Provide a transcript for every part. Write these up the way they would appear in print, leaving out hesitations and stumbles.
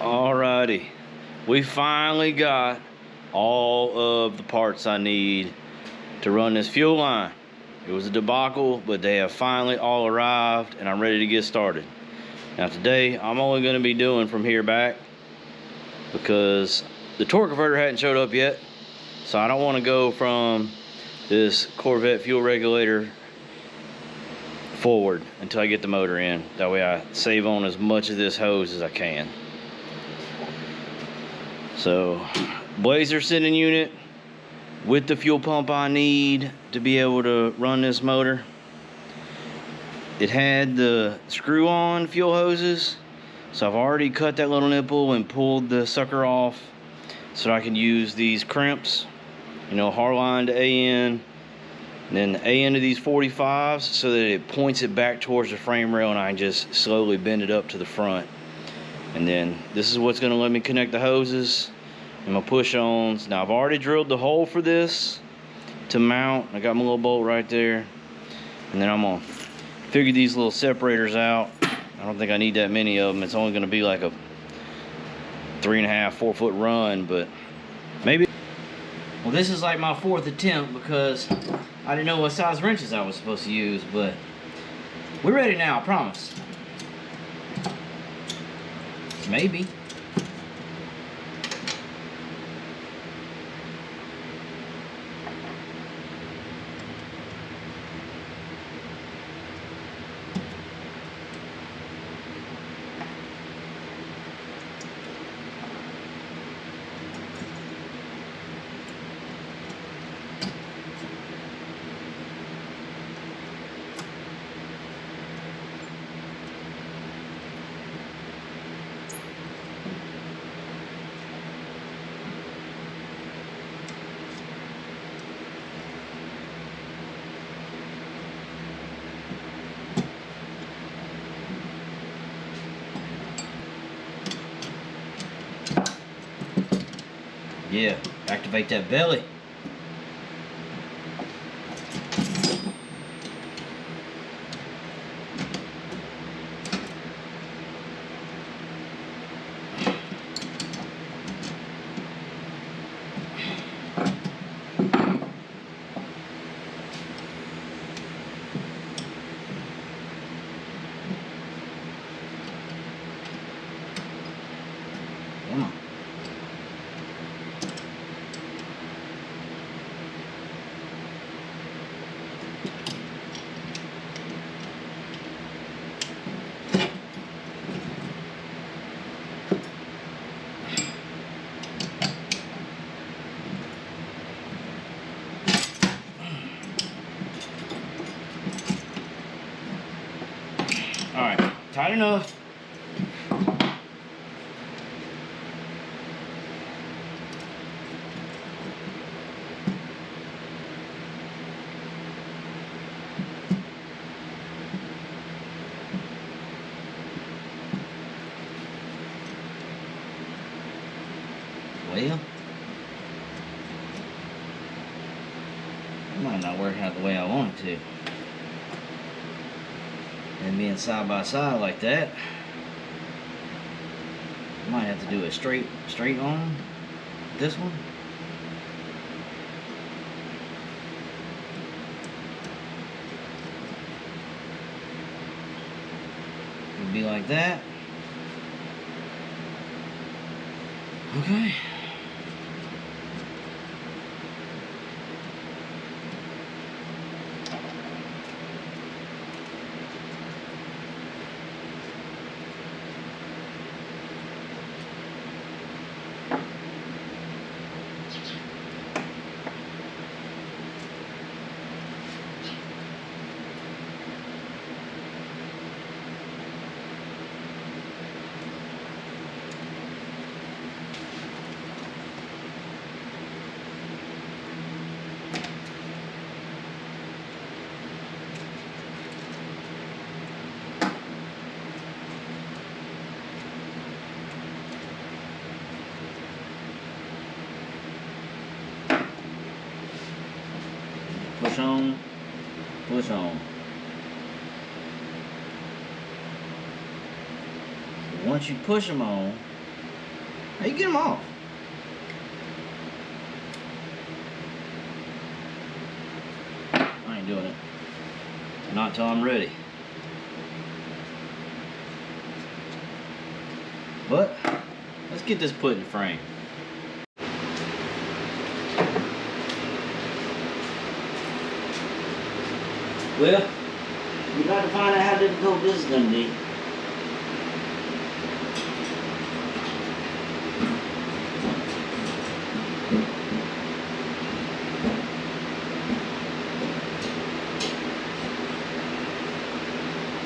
Alrighty, we finally got all of the parts I need to run this fuel line. It was a debacle, but they have finally all arrived and I'm ready to get started. Now today, I'm only going to be doing from here back because the torque converter hadn't showed up yet. So I don't want to go from this Corvette fuel regulator forward until I get the motor in. That way I save on as much of this hose as I can. So, Blazer sending unit with the fuel pump I need to be able to run this motor. It had the screw-on fuel hoses, so I've already cut that little nipple and pulled the sucker off so I can use these crimps, you know, hard line to AN, and then the AN to these 45s so that it points it back towards the frame rail and I can just slowly bend it up to the front. And then this is what's going to let me connect the hoses and my push-ons. Now I've already drilled the hole for this to mount. I got my little bolt right there. And then I'm going to figure these little separators out. I don't think I need that many of them. It's only going to be like a 3.5, 4 foot run, but maybe. Well, this is like my 4th attempt because I didn't know what size wrenches I was supposed to use, but we're ready now, I promise. Maybe. Yeah, activate that belly. Come on. Alright, tight enough. Well, it might not work out the way I want it to. And being side by side like that, I might have to do it straight on this one. It'd be like that. Okay. push on, push on. Once you push them on, How you get them off? I ain't doing it. Not till I'm ready. But let's get this put in frame. Well, we got to find out how difficult this is going to be.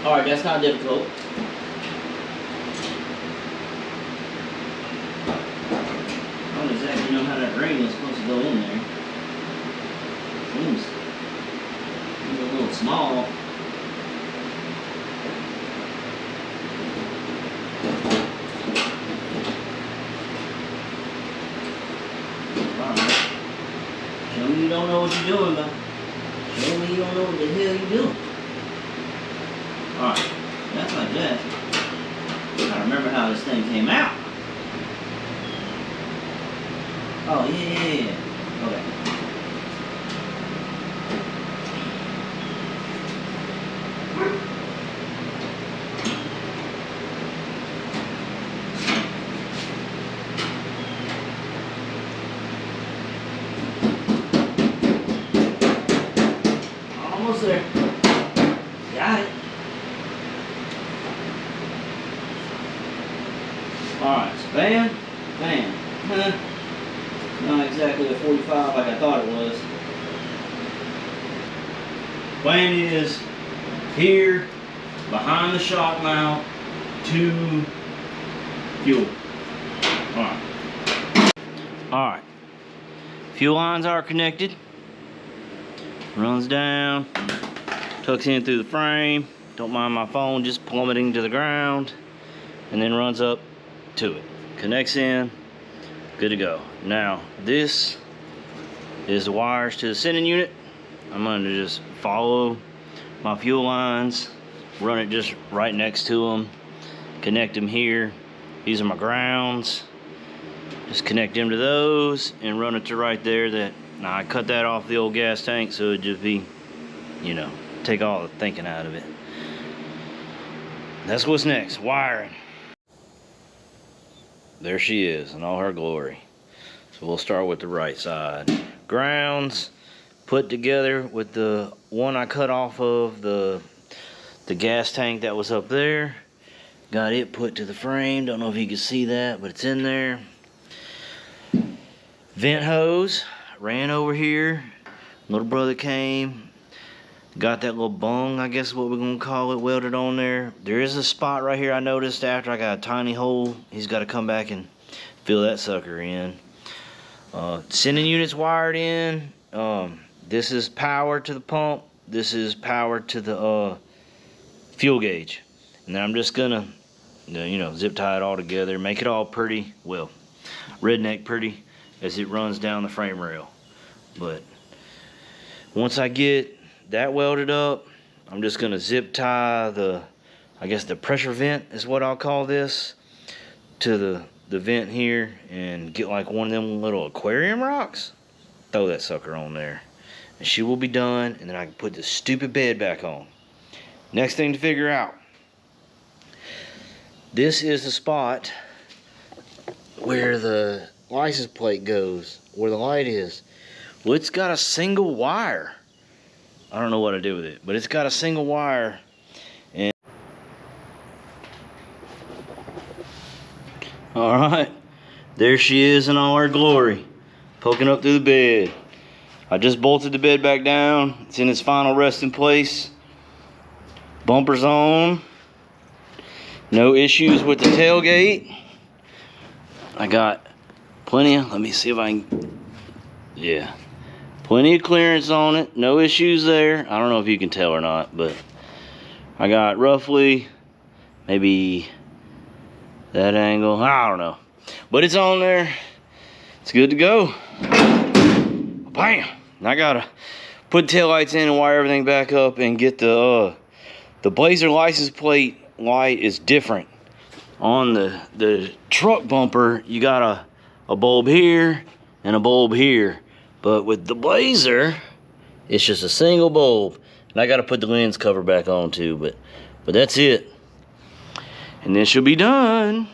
Alright, that's not difficult. I don't exactly know how that ring is supposed to go in there. Seems a little small. Alright. Show me you don't know what you're doing, though. Show me you don't know what the hell you're doing. Alright, that's like that. I remember how this thing came out. Oh, yeah. Okay. Almost there. Got it. Alright, so bam, bam. Not exactly a 45 like I thought it was. Plan is here, behind the shock mount, to fuel. Alright. Fuel lines are connected. Runs down, tucks in through the frame. Don't mind my phone just plummeting to the ground. And then runs up to it. Connects in. Good to go. Now, this is the wires to the sending unit. I'm going to just follow my fuel lines, run it just right next to them, connect them here. These are my grounds. Just connect them to those and run it to right there. Now, I cut that off the old gas tank so it'd just be, you know, take all the thinking out of it. That's what's next, wiring. There she is in all her glory. So we'll start with the right side. Grounds put together with the one I cut off of the gas tank that was up there. Got it put to the frame. Don't know if you can see that, but it's in there. Vent hose ran over here. Little brother came. Got that little bung, I guess is what we're gonna call it, welded on there. There is a spot right here I noticed after I got a tiny hole. He's got to come back and fill that sucker in. Sending unit's wired in. This is power to the pump. This is power to the fuel gauge. And then I'm just gonna, you know, zip tie it all together, make it all pretty, well, redneck pretty as it runs down the frame rail. But once I get that welded up, I'm just gonna zip tie I guess the pressure vent is what I'll call this, to the vent here, and get like one of them little aquarium rocks, throw that sucker on there, and she will be done, and then I can put this stupid bed back on. Next thing to figure out, this is the spot where the license plate goes, where the light is. Well, it's got a single wire. I don't know what to do with it, but it's got a single wire. And all right, there she is in all her glory, poking up through the bed. I just bolted the bed back down. It's in its final resting place. Bumpers on. No issues with the tailgate. I got plenty of, let me see if I can, yeah. Plenty of clearance on it, no issues there. I don't know if you can tell or not, but I got roughly maybe that angle, I don't know. But it's on there, it's good to go. Bam! I gotta put taillights in and wire everything back up and get the Blazer license plate light is different On the truck bumper, you got a bulb here and a bulb here. But with the Blazer, it's just a single bulb. And I got to put the lens cover back on too, but that's it. And then she'll be done.